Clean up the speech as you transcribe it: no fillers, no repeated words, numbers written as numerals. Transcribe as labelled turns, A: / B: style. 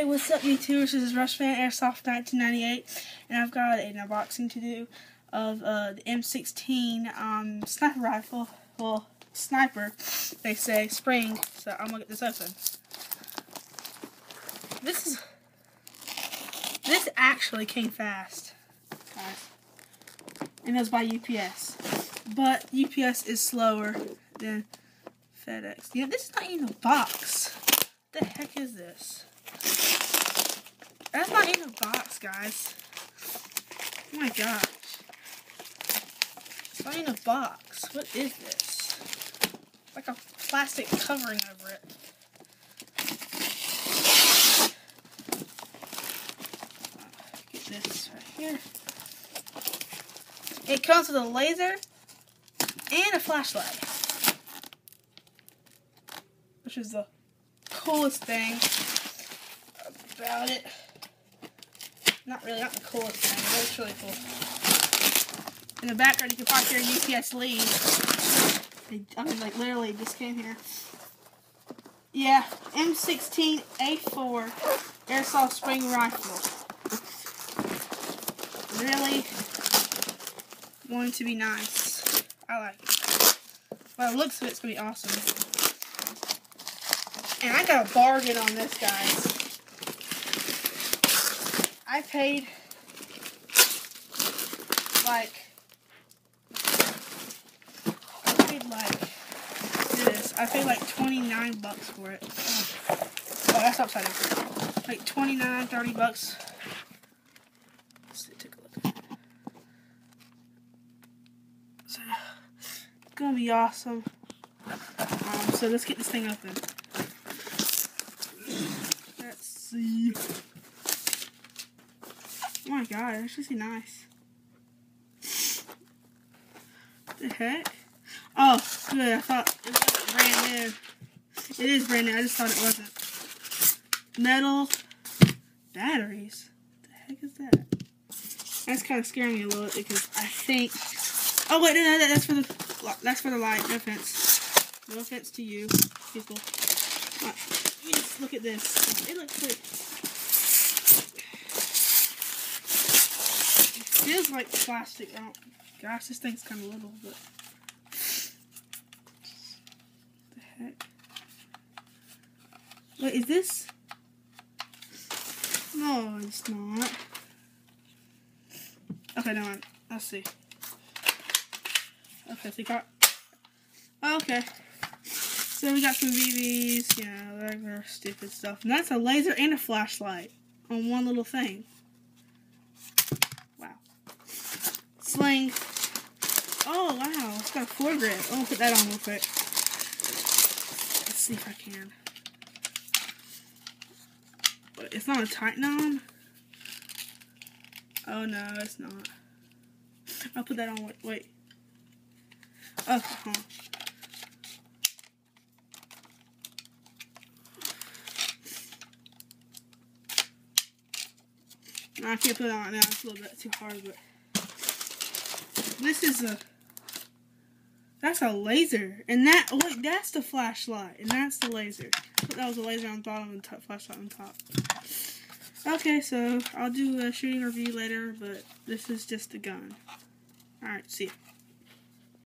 A: Hey, what's up YouTubers? This is Rushfan Airsoft 1998, and I've got an unboxing to do of the M16 sniper rifle. Well, sniper, they say, spring, so I'm gonna get this open. This actually came fast, guys, and it was by UPS, but UPS is slower than FedEx. Yeah, this is not even a box. What the heck is this? That's not even a box, guys. Oh my gosh. It's not even a box. What is this? It's like a plastic covering over it. Get this right here. It comes with a laser and a flashlight, which is the coolest thing about it. Not the coolest thing, but it's really cool. In the background, you can probably hear UPS leave. Like literally just came here. Yeah, M16 A4 airsoft spring rifle. Really going to be nice. I like it. Well, it looks like it's going to be awesome. And I got a bargain on this, guys. I paid like 29 bucks for it. Oh, that's upside down. Like 29, 30 bucks. Let's see, take a look. So, it's gonna be awesome. So let's get this thing open. Let's see. Oh my god, it's actually nice. What the heck? Oh, good. I thought it was brand new. It is brand new. I just thought it wasn't. Metal batteries. What the heck is that? That's kind of scaring me a little bit because I think. Oh wait, no, that's for the light. No offense. No offense to you people. Let me just look at this. It looks pretty. It feels like plastic. Oh, gosh, this thing's kind of little, but. What the heck? Wait, is this? No, it's not. Okay, no, let's see. Okay, so we got. Oh, okay. So we got some VVs, you know, regular stupid stuff. And that's a laser and a flashlight on one little thing. Wow. Sling. Oh, wow. It's got a foregrip. I'm going to put that on real quick. Let's see if I can. But it's not a Titan on. Oh, no, it's not. I'll put that on. Wait. Oh, huh. No, I can't put it on right now. It's a little bit too hard, but this is that's a laser, and wait, that's the flashlight, and that's the laser. I thought that was a laser on the bottom and flashlight on top. Okay, so I'll do a shooting review later, but this is just a gun. All right, see ya.